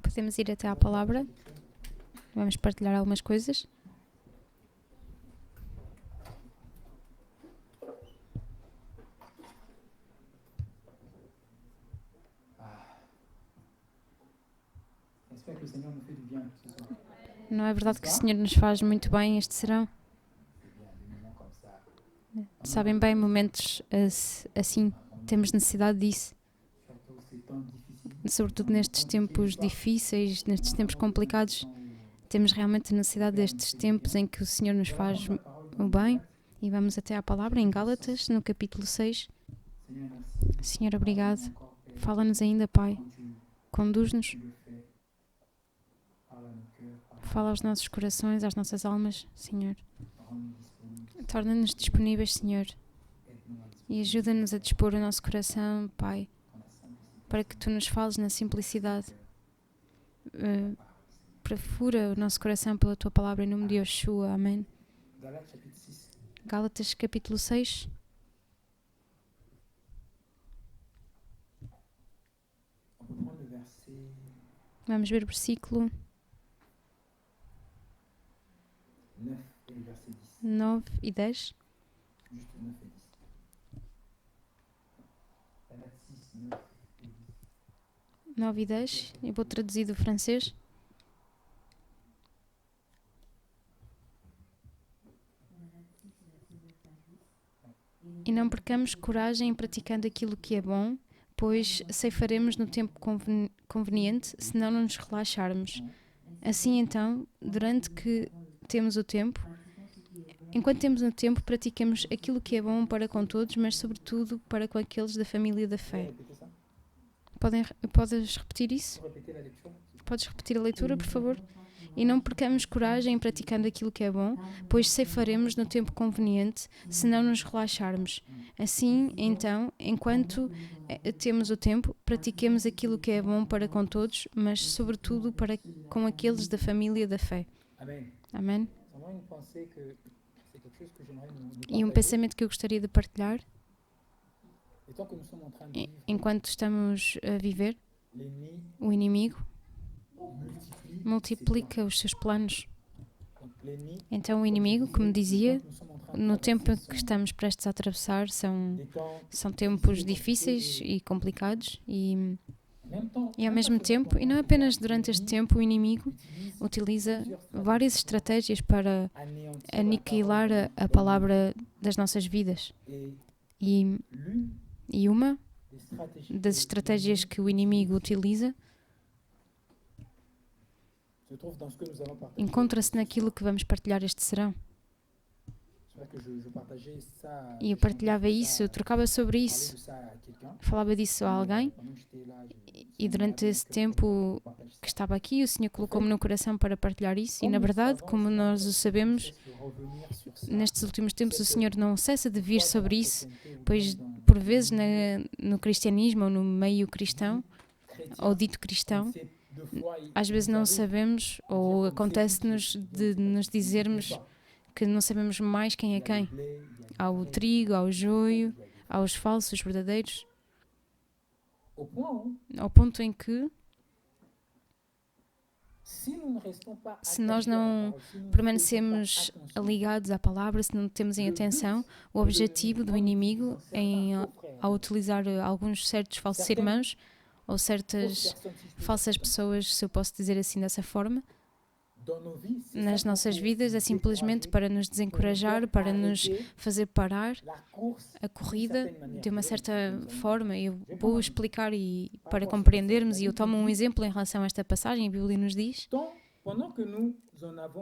Podemos ir até à palavra. Vamos partilhar algumas coisas. Não é verdade que o Senhor nos faz muito bem este serão? Sabem bem, momentos assim, temos necessidade disso. Sobretudo nestes tempos difíceis, nestes tempos complicados, temos realmente necessidade destes tempos em que o Senhor nos faz o bem. E vamos até à palavra em Gálatas, no capítulo 6. Senhor, obrigado. Fala-nos ainda, Pai. Conduz-nos. Fala aos nossos corações, às nossas almas, Senhor. Torna-nos disponíveis, Senhor. E ajuda-nos a dispor o nosso coração, Pai, para que Tu nos fales na simplicidade. Perfura o nosso coração pela Tua palavra em nome de Yeshua. Amém. Gálatas capítulo 6. Vamos ver o versículo 9 e 10. 9 e 10. Eu vou traduzir do francês. E não percamos coragem em praticando aquilo que é bom, pois ceifaremos no tempo conveniente, se não nos relaxarmos. Assim então, enquanto temos o tempo, pratiquemos aquilo que é bom para com todos, mas sobretudo para com aqueles da família da fé. Podes repetir isso? Podes repetir a leitura, por favor? E não percamos coragem em praticando aquilo que é bom, pois ceifaremos no tempo conveniente, se não nos relaxarmos. Assim, então, enquanto temos o tempo, pratiquemos aquilo que é bom para com todos, mas sobretudo para com aqueles da família da fé. Amém? E um pensamento que eu gostaria de partilhar, enquanto estamos a viver, o inimigo multiplica os seus planos. Então o inimigo, como dizia, no tempo que estamos prestes a atravessar, são tempos difíceis e complicados e ao mesmo tempo, e não apenas durante este tempo, o inimigo utiliza várias estratégias para aniquilar a palavra das nossas vidas. E uma das estratégias que o inimigo utiliza encontra-se naquilo que vamos partilhar este serão. E eu partilhava isso, eu trocava sobre isso, falava disso a alguém, e durante esse tempo que estava aqui, o Senhor colocou-me no coração para partilhar isso, e na verdade, como nós o sabemos, nestes últimos tempos o Senhor não cessa de vir sobre isso, pois por vezes no cristianismo ou no meio cristão, ou dito cristão, às vezes não sabemos, ou acontece-nos de nos dizermos que não sabemos mais quem é quem. Há o trigo, há o joio, há os falsos, os verdadeiros. Ao ponto em que, se nós não permanecemos ligados à palavra, se não temos em atenção o objetivo do inimigo ao utilizar alguns certos falsos irmãos ou certas falsas pessoas, se eu posso dizer assim dessa forma, nas nossas vidas, é simplesmente para nos desencorajar, para nos fazer parar a corrida de uma certa forma. Eu vou explicar para compreendermos, e eu tomo um exemplo em relação a esta passagem. A Bíblia nos diz: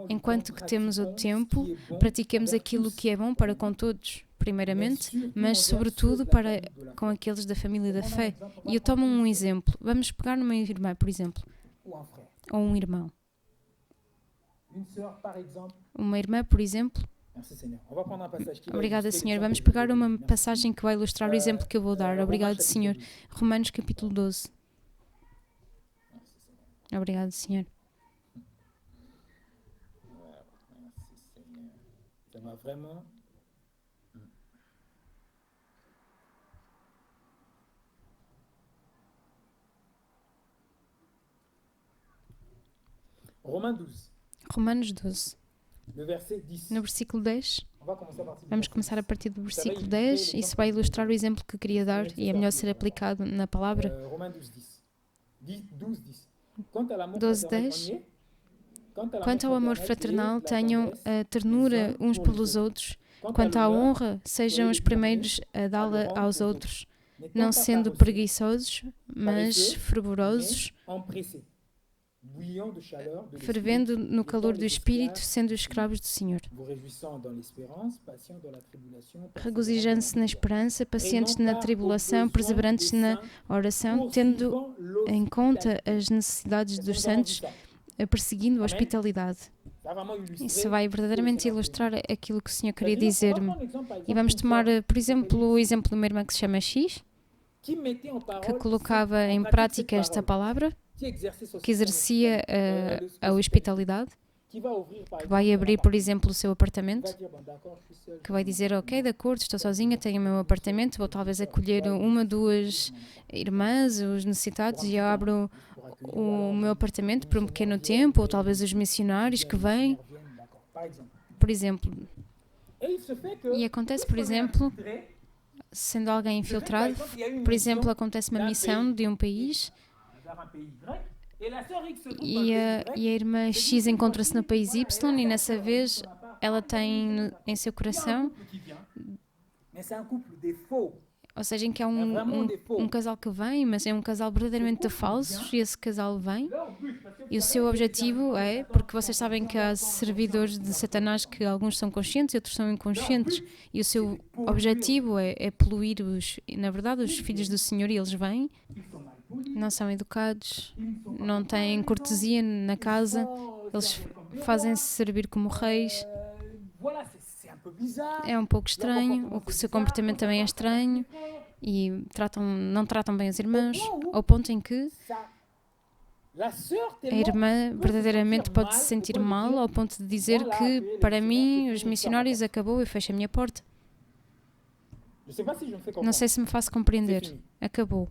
enquanto que temos o tempo, pratiquemos aquilo que é bom para com todos, primeiramente, mas sobretudo para com aqueles da família da fé. E eu tomo um exemplo. Vamos pegar numa irmã, por exemplo, ou um irmão. Uma irmã, por exemplo. Obrigada, Senhor. Vamos pegar uma passagem que vai ilustrar o exemplo que eu vou dar. Obrigado, Senhor. Romanos capítulo 12. Obrigado, Senhor. Romanos 12. No versículo 10, vamos começar a partir do versículo 10. Isso vai ilustrar o exemplo que eu queria dar e é melhor ser aplicado na palavra. 12:10. Quanto ao amor fraternal, tenham a ternura uns pelos outros. Quanto à honra, sejam os primeiros a dá-la aos outros, não sendo preguiçosos, mas fervorosos, fervendo no calor do Espírito, sendo escravos do Senhor, regozijando-se na esperança, pacientes na tribulação, perseverantes na oração, tendo em conta as necessidades dos santos, perseguindo a hospitalidade. Isso vai verdadeiramente ilustrar aquilo que o Senhor queria dizer-me. E vamos tomar, por exemplo, o exemplo de uma irmã que se chama X, que colocava em prática esta palavra, que exercia a hospitalidade, que vai abrir, por exemplo, o seu apartamento, que vai dizer, ok, de acordo, estou sozinha, tenho o meu apartamento, vou talvez acolher uma, duas irmãs, os necessitados, e eu abro o meu apartamento por um pequeno tempo, ou talvez os missionários que vêm, por exemplo. E acontece, por exemplo, sendo alguém infiltrado, por exemplo, acontece uma missão de um país e a irmã X encontra-se no país Y e nessa vez ela tem em seu coração, ou seja, em que há um casal que vem, mas é um casal verdadeiramente de falsos, e esse casal vem, e o seu objetivo é, porque vocês sabem que há servidores de Satanás que alguns são conscientes e outros são inconscientes, e o seu objetivo é poluir na verdade, os filhos do Senhor, e eles vêm, não são educados, não têm cortesia na casa, eles fazem-se servir como reis. É um pouco estranho, o seu comportamento também é estranho e não tratam bem os irmãos, ao ponto em que a irmã verdadeiramente pode se sentir mal, ao ponto de dizer que, para mim, os missionários acabou e fecho a minha porta. Não sei se me faço compreender. Acabou.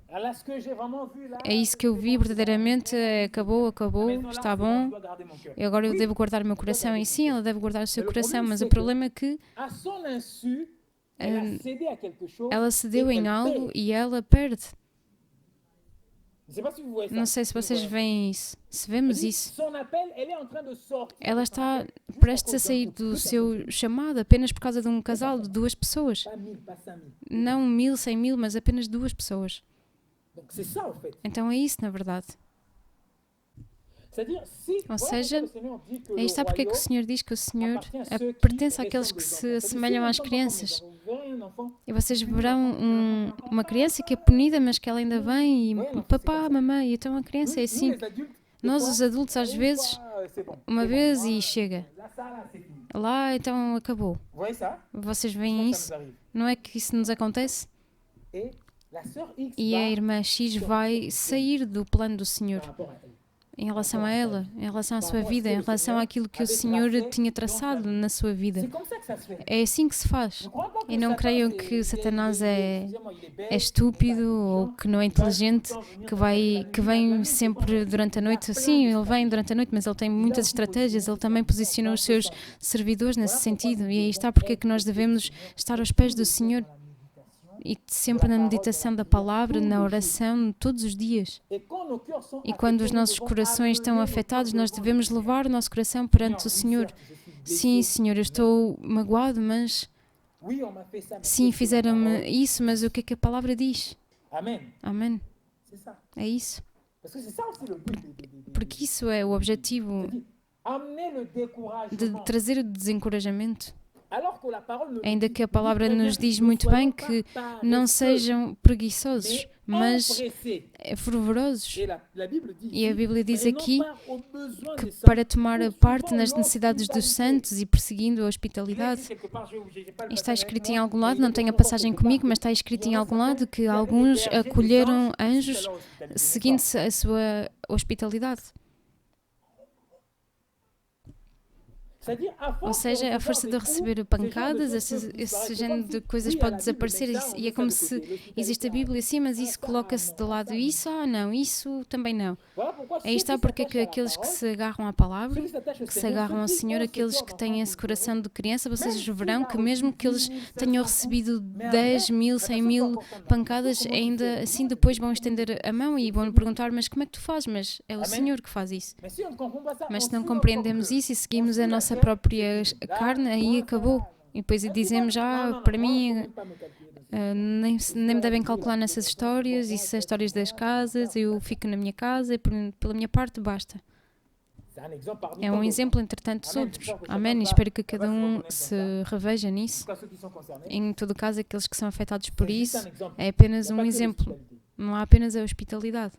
É isso que eu vi verdadeiramente. Acabou, está bom. E agora eu devo guardar o meu coração. E sim, ela deve guardar o seu coração, mas o problema é que ela cedeu em algo e ela perde. Não sei se vocês veem isso, se vemos isso. Ela está prestes a sair do seu chamado apenas por causa de um casal de 2 pessoas. Não 1000, 100.000, mas apenas 2 pessoas. Então é isso, na verdade. Ou seja, aí está porque é que o Senhor diz que o Senhor pertence àqueles que se assemelham às crianças. E vocês verão uma criança que é punida, mas que ela ainda vem e papá, mamãe, então a criança é assim. Nós, os adultos, às vezes, uma vez e chega. Lá, então acabou. Vocês veem isso? Não é que isso nos acontece? E a irmã X vai sair do plano do Senhor. Em relação a ela, em relação à sua vida, em relação àquilo que o Senhor tinha traçado na sua vida. É assim que se faz. E não creiam que Satanás é estúpido ou que não é inteligente, que vem sempre durante a noite. Sim, ele vem durante a noite, mas ele tem muitas estratégias, ele também posicionou os seus servidores nesse sentido. E aí está porque é que nós devemos estar aos pés do Senhor. E sempre na meditação da palavra, na oração, todos os dias. E quando os nossos corações estão afetados, nós devemos levar o nosso coração perante o Senhor. Sim, Senhor, eu estou magoado, mas... Sim, fizeram-me isso, mas o que é que a palavra diz? Amém. É isso. Porque isso é o objetivo de trazer o desencorajamento. Ainda que a palavra nos diz muito bem que não sejam preguiçosos, mas fervorosos. E a Bíblia diz aqui que para tomar parte nas necessidades dos santos e perseguindo a hospitalidade. Está escrito em algum lado, não tenho a passagem comigo, mas está escrito em algum lado que alguns acolheram anjos seguindo-se a sua hospitalidade. Ou seja, a força de receber pancadas, esse género de coisas pode desaparecer e é como se existe a Bíblia assim, mas isso coloca-se de lado. Isso, não, isso também não. Aí está porque é que aqueles que se agarram à palavra, que se agarram ao Senhor, aqueles que têm esse coração de criança, vocês verão que mesmo que eles tenham recebido 10.000, 100.000 pancadas, ainda assim depois vão estender a mão e vão perguntar, mas como é que tu fazes? Mas é o Senhor que faz isso. Mas se não compreendemos isso e seguimos a nossa própria carne, aí acabou. E depois dizemos, para mim, nem me devem calcular nessas histórias, isso são histórias das casas, eu fico na minha casa e pela minha parte basta. É um exemplo entre tantos outros. Amém. E espero que cada um se reveja nisso. Em todo caso, aqueles que são afetados por isso, é apenas um exemplo. Não há apenas a hospitalidade.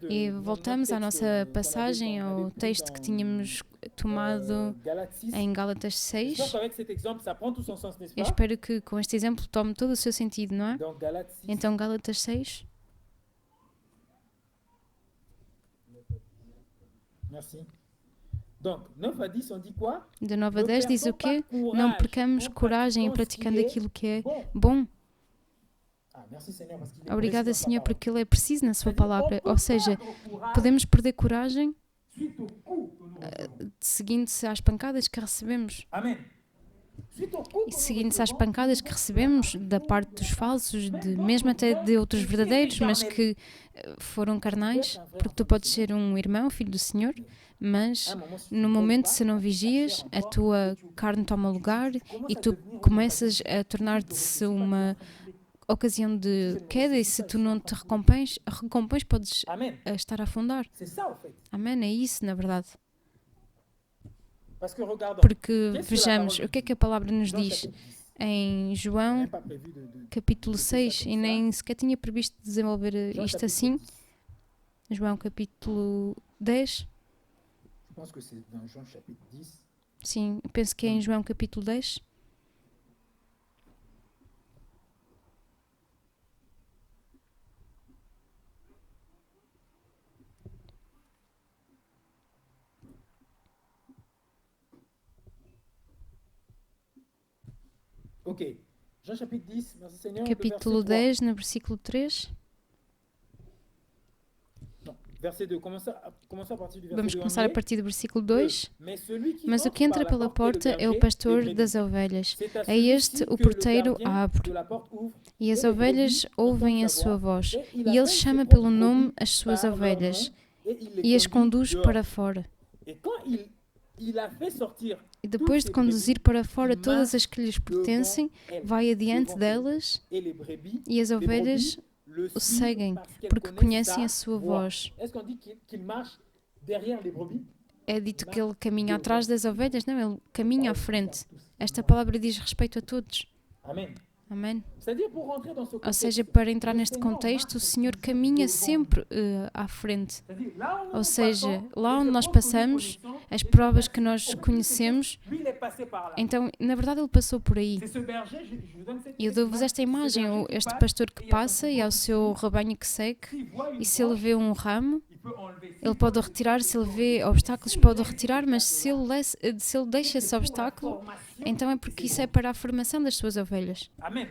E voltamos à nossa passagem, ao texto que tínhamos tomado em Gálatas 6. Eu espero que com este exemplo tome todo o seu sentido, não é? Então, Gálatas 6. De 9 a 10 diz o quê? Não percamos coragem em praticando aquilo que é bom. Obrigada, Senhor, porque Ele é preciso na Sua palavra. Ou seja, podemos perder coragem seguindo-se às pancadas que recebemos. E seguindo-se às pancadas que recebemos da parte dos falsos, mesmo até de outros verdadeiros, mas que foram carnais, porque tu podes ser um irmão, filho do Senhor, mas no momento, se não vigias, a tua carne toma lugar e tu começas a tornar-te uma ocasião de queda, e se tu não te recompões, podes estar a afundar. Amém, é isso, na verdade. Porque vejamos, o que é que a palavra nos diz em João capítulo 6, e nem sequer tinha previsto desenvolver isto assim. João capítulo 10. Sim, penso que é em João capítulo 10. Capítulo 10, no versículo 3. Vamos começar a partir do versículo 2. Mas o que entra pela porta é o pastor das ovelhas. A este o porteiro abre. E as ovelhas ouvem a sua voz. E ele chama pelo nome as suas ovelhas e as conduz para fora. E depois de conduzir para fora todas as que lhes pertencem, vai adiante delas e as ovelhas o seguem, porque conhecem a sua voz. É dito que ele caminha atrás das ovelhas? Não, ele caminha à frente. Esta palavra diz respeito a todos. Amém. Ou seja, para entrar neste contexto, o Senhor caminha sempre à frente. Ou seja, lá onde nós passamos, as provas que nós conhecemos, então, na verdade, Ele passou por aí. E eu dou-vos esta imagem, este pastor que passa e ao seu rebanho que segue, e se ele vê um ramo, ele pode retirar, se ele vê obstáculos, pode retirar, mas se ele deixa esse obstáculo, então é porque isso é para a formação das suas ovelhas. Amém.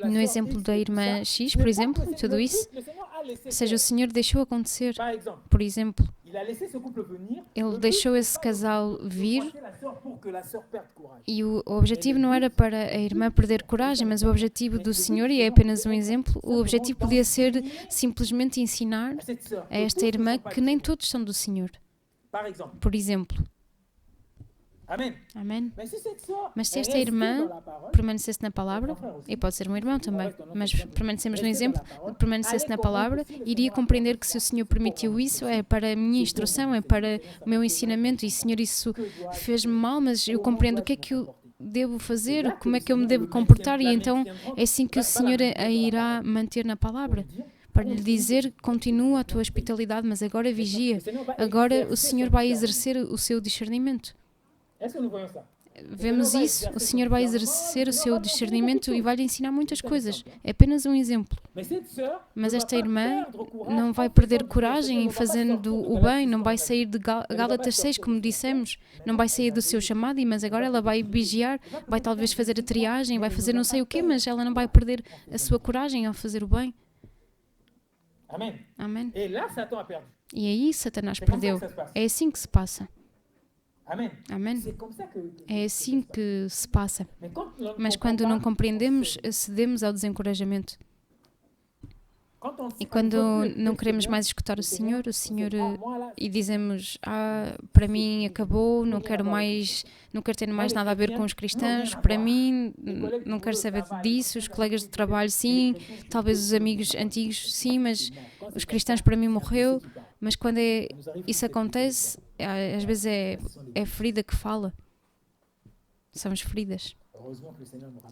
No exemplo da irmã X, por exemplo, tudo isso, ou seja, o Senhor deixou acontecer. Por exemplo, Ele deixou esse casal vir e o objetivo não era para a irmã perder coragem, mas o objetivo do Senhor, e é apenas um exemplo, o objetivo podia ser simplesmente ensinar a esta irmã que nem todos são do Senhor. Por exemplo. Amém. Mas se esta irmã permanecesse na palavra, e pode ser um irmão também, mas permanecemos no exemplo, permanecesse na palavra, iria compreender que se o Senhor permitiu isso, é para a minha instrução, é para o meu ensinamento, e Senhor, isso fez-me mal, mas eu compreendo o que é que eu devo fazer, como é que eu me devo comportar, e então é assim que o Senhor a irá manter na palavra. Para lhe dizer, continua a tua hospitalidade, mas agora vigia. Agora o Senhor vai exercer o seu discernimento. vemos isso, o Senhor vai exercer o seu discernimento e vai lhe ensinar muitas coisas. É apenas um exemplo. Mas esta irmã não vai perder coragem em fazendo o bem, não vai sair de Gálatas 6, como dissemos, não vai sair do seu chamado, mas agora ela vai vigiar, vai talvez fazer a triagem, vai fazer não sei o quê, mas ela não vai perder a sua coragem ao fazer o bem. Amém. E aí Satanás perdeu. É assim que se passa. Amém. É assim que se passa. Mas quando não compreendemos, cedemos ao desencorajamento. E quando não queremos mais escutar o Senhor, e dizemos, para mim acabou, não quero ter mais nada a ver com os cristãos, para mim, não quero saber disso, os colegas de trabalho sim, talvez os amigos antigos sim, mas os cristãos para mim morreu. Mas quando isso acontece, às vezes é a ferida que fala. São as feridas.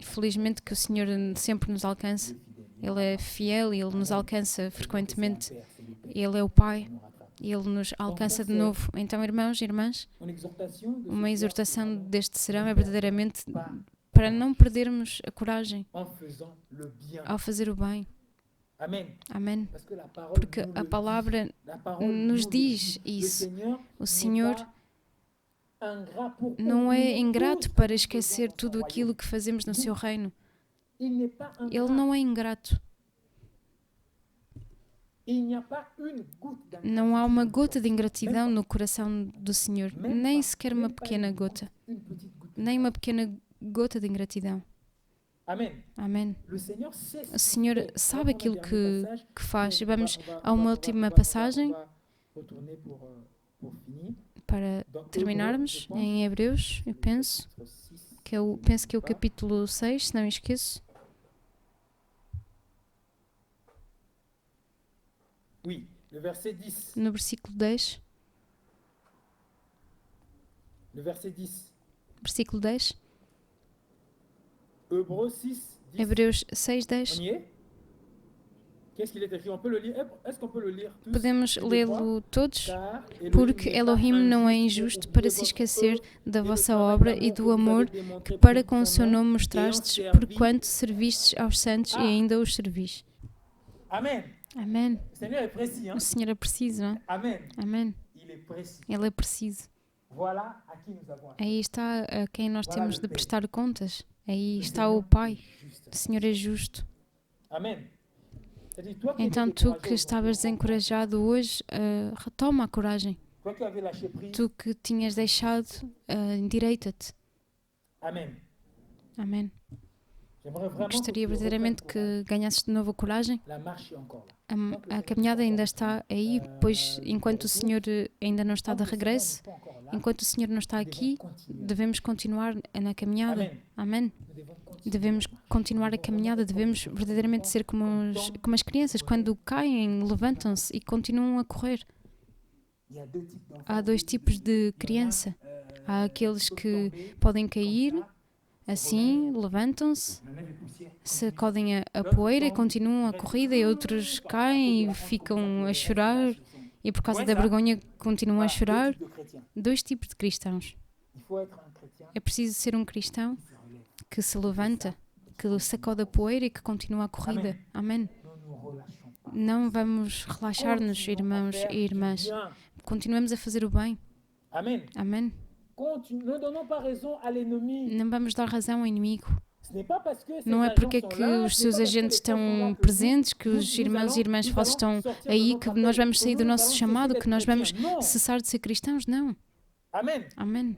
Felizmente que o Senhor sempre nos alcança. Ele é fiel e Ele nos alcança frequentemente. Ele é o Pai e Ele nos alcança de novo. Então, irmãos e irmãs, uma exortação deste serão é verdadeiramente para não perdermos a coragem ao fazer o bem. Amém. Porque a palavra nos diz isso. O Senhor não é ingrato para esquecer tudo aquilo que fazemos no seu reino. Ele não é ingrato. Não há uma gota de ingratidão no coração do Senhor, nem sequer uma pequena gota. Nem uma pequena gota de ingratidão. Amém. O Senhor sabe aquilo que faz. E vamos a uma última passagem para terminarmos em Hebreus, eu penso que é o capítulo 6, se não me esqueço. No versículo 10. Versículo 10. Hebreus 6, 10. Podemos lê-lo todos? Porque Elohim não é injusto para se esquecer da vossa obra e do amor que para com o seu nome mostrastes, porquanto servistes aos santos e ainda os servis. Amém. O Senhor é preciso, não é? Amém. Ele é preciso. Aí está a quem nós temos de prestar contas. Aí está o Pai. O Senhor é justo. Então, tu que estavas desencorajado hoje, retoma a coragem. Tu que tinhas deixado, endireita-te. Amém. Gostaria verdadeiramente que ganhasses de novo a coragem. A caminhada ainda está aí, pois enquanto o Senhor ainda não está de regresso, enquanto o Senhor não está aqui, devemos continuar na caminhada. Amém. Devemos continuar a caminhada, devemos verdadeiramente ser como as crianças. Quando caem, levantam-se e continuam a correr. Há dois tipos de criança. Há aqueles que podem cair, assim, levantam-se, sacodem a poeira e continuam a corrida, e outros caem e ficam a chorar e por causa da vergonha continuam a chorar. Dois tipos de cristãos. É preciso ser um cristão que se levanta, que sacode a poeira e que continua a corrida. Amém. Não vamos relaxar-nos, irmãos e irmãs. Continuemos a fazer o bem. Amém. Não vamos dar razão ao inimigo. Não é porque é que os seus agentes estão presentes, que os irmãos e irmãs vossos estão aí, que nós vamos sair do nosso chamado, que nós vamos cessar de ser cristãos. Não. Amém.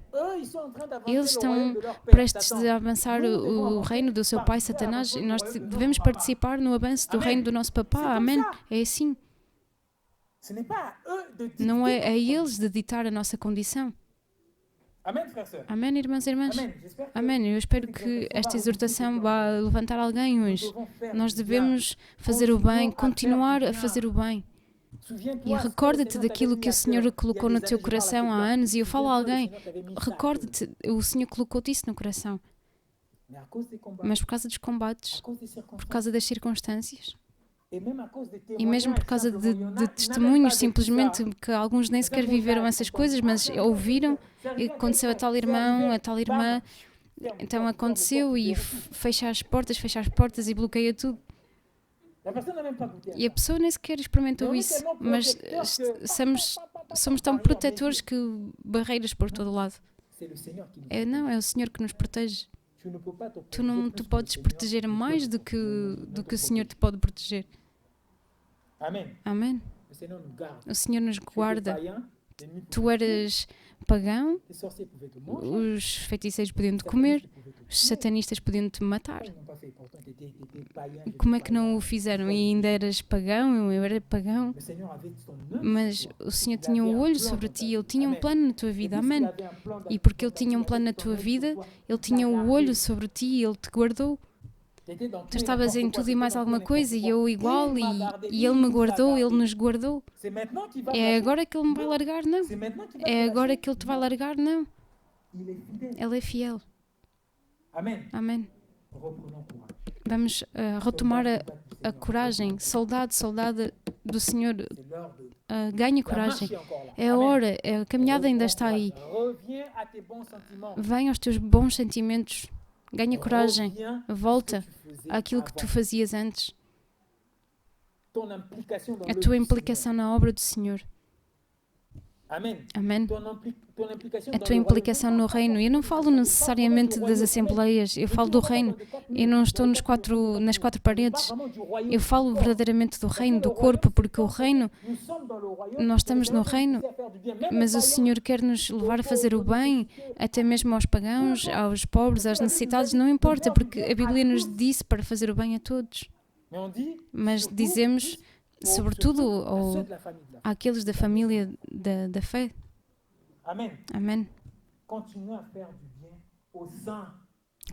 Eles estão prestes a avançar o reino do seu pai Satanás e nós devemos participar no avanço do reino do nosso papá. Amém. É assim. Não é a eles de ditar a nossa condição. Amém, irmãos e irmãs? Amém. Eu espero que esta exortação vá levantar alguém hoje. Nós devemos fazer o bem, continuar a fazer o bem. E recorda-te daquilo que o Senhor colocou no teu coração há anos. E eu falo a alguém, recorda-te, o Senhor colocou-te isso no coração. Mas por causa dos combates, por causa das circunstâncias, E mesmo por causa de testemunhos, simplesmente que alguns nem sequer viveram essas coisas, mas ouviram, e aconteceu a tal irmão, a tal irmã, então aconteceu e fecha as portas e bloqueia tudo. E a pessoa nem sequer experimentou isso, mas somos tão protetores que barreiras por todo lado. Não, é o Senhor que nos protege. Tu não te podes proteger mais do que o Senhor te pode proteger. Amém. O Senhor nos guarda. Tu eras pagão, os feiticeiros podiam-te comer, os satanistas podiam-te matar. Como é que não o fizeram? E ainda eras pagão, eu era pagão. Mas o Senhor tinha um olho sobre ti, Ele tinha um plano na tua vida. Amém. E porque Ele tinha um plano na tua vida, Ele tinha o olho sobre ti e Ele te guardou. Tu estavas em tudo e mais alguma coisa e eu igual e Ele me guardou, Ele nos guardou. É agora que Ele me vai largar? Não. É agora que Ele te vai largar? Não. Ele é fiel. Amém. Vamos retomar a coragem. Soldado do Senhor, ganha coragem. É a hora, a caminhada ainda está aí. Vem aos teus bons sentimentos. Ganha coragem. Volta àquilo que tu fazias antes. A tua implicação na obra do Senhor. Amém. A tua implicação no reino. Eu não falo necessariamente das assembleias, eu falo do reino. Eu não estou nas quatro paredes. Eu falo verdadeiramente do reino, do corpo, porque o reino, nós estamos no reino, mas o Senhor quer nos levar a fazer o bem, até mesmo aos pagãos, aos pobres, aos necessitados, não importa, porque a Bíblia nos disse para fazer o bem a todos. Mas dizemos, sobretudo, àqueles da família da fé. Amém.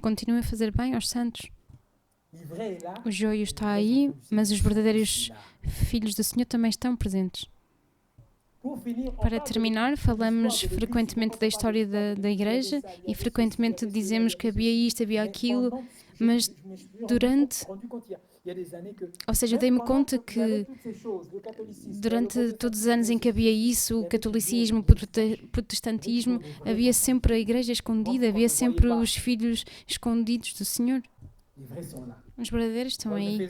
Continue a fazer bem aos santos. O joio está aí, mas os verdadeiros filhos do Senhor também estão presentes. Para terminar, falamos frequentemente da história da igreja e frequentemente dizemos que havia isto, havia aquilo, mas ou seja, dei-me conta que durante todos os anos em que havia isso, o catolicismo, o protestantismo, havia sempre a igreja escondida, havia sempre os filhos escondidos do Senhor. Os verdadeiros estão aí.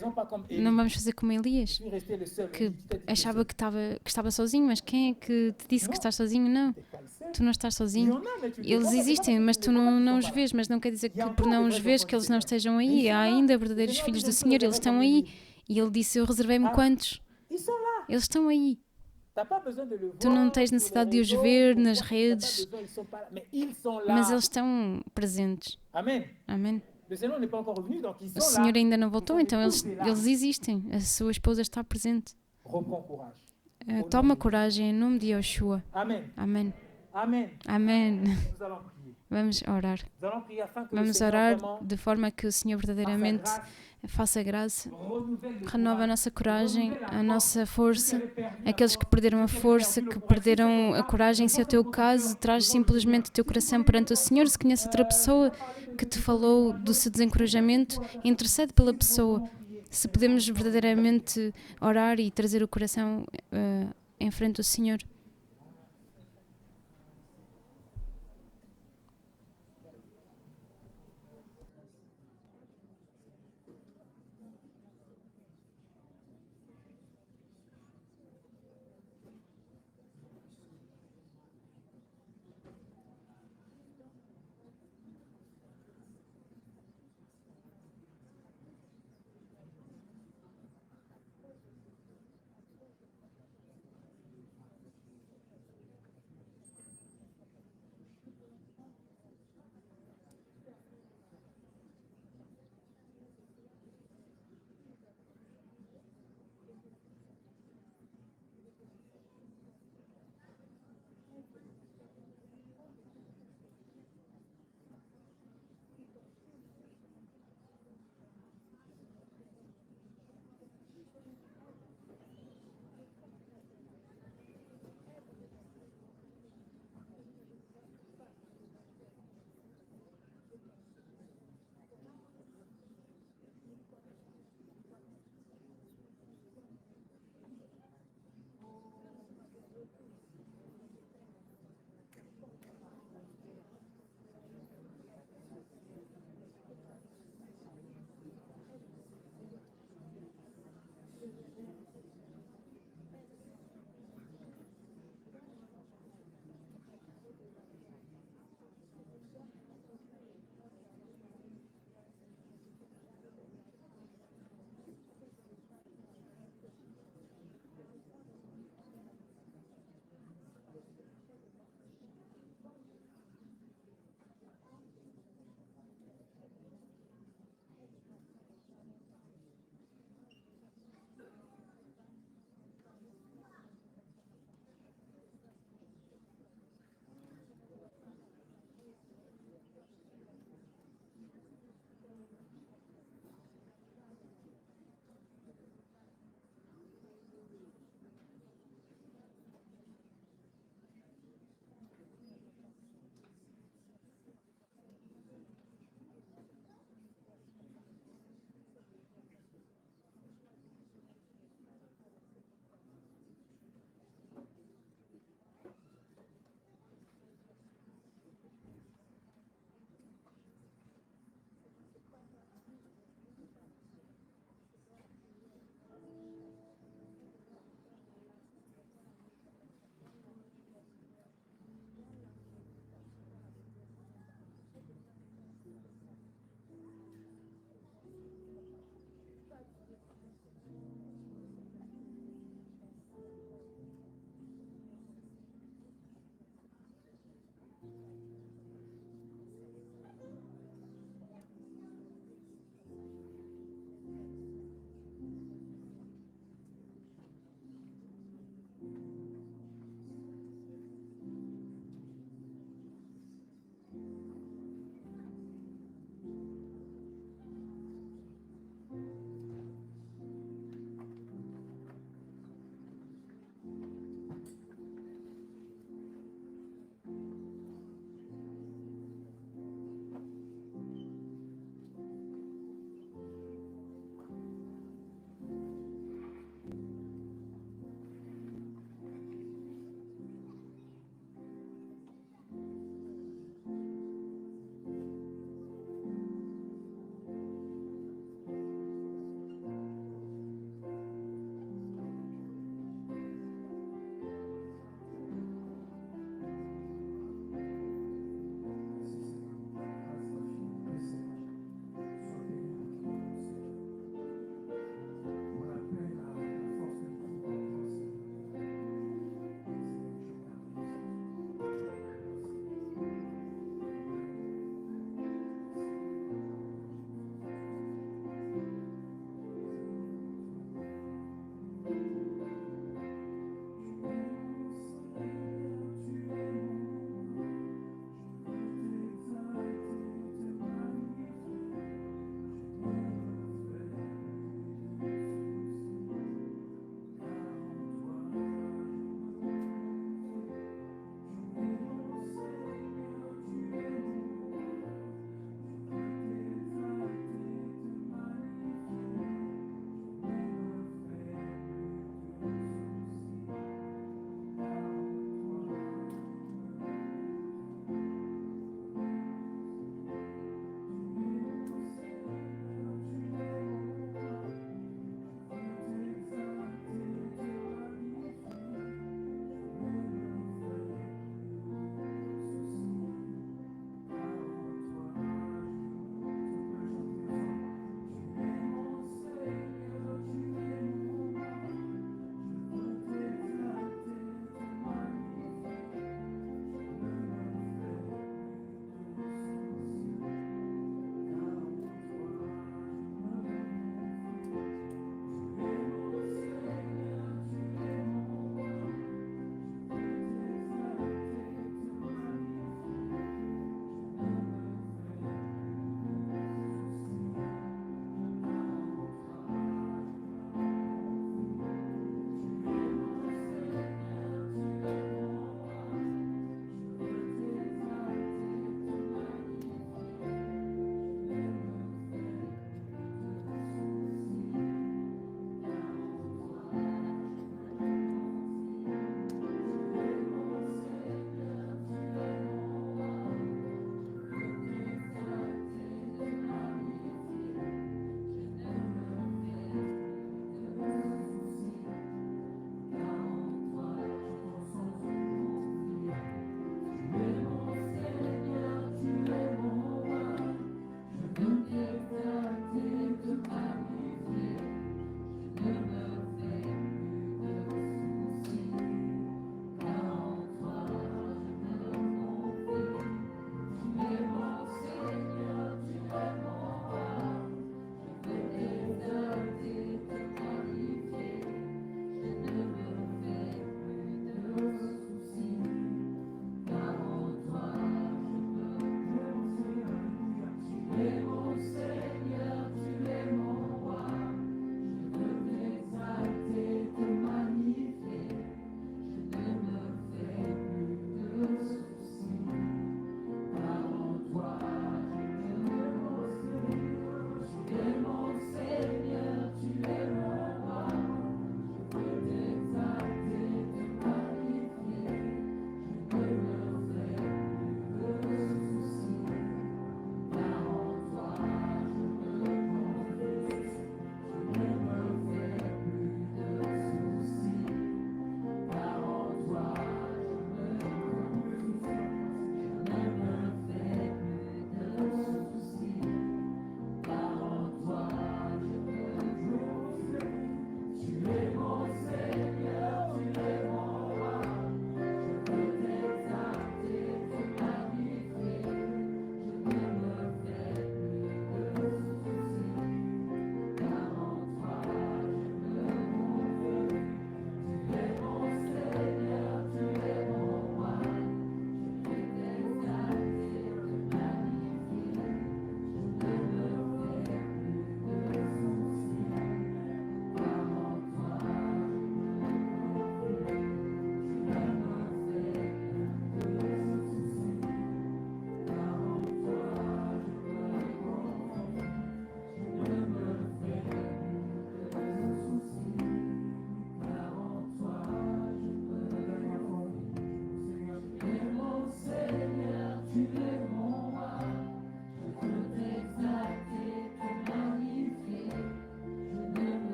Não vamos fazer como Elias, que achava que estava sozinho, mas quem é que te disse que estás sozinho? Não, tu não estás sozinho. Eles existem, mas tu não os vês, mas não quer dizer que por não os vês que eles não estejam aí. Há ainda verdadeiros filhos do Senhor, eles estão aí. E Ele disse, eu reservei-me quantos? Eles estão aí. Tu não tens necessidade de os ver nas redes, mas eles estão presentes. Amém. O Senhor ainda não voltou, então eles existem. A sua esposa está presente. Toma coragem em nome de Yeshua. Amém. Amém. Vamos orar. Vamos orar de forma que o Senhor verdadeiramente faça graça, renova a nossa coragem, a nossa força. Aqueles que perderam a força, que perderam a coragem, se é o teu caso, traz simplesmente o teu coração perante o Senhor. Se conhece outra pessoa que te falou do seu desencorajamento, intercede pela pessoa. Se podemos verdadeiramente orar e trazer o coração em frente ao Senhor.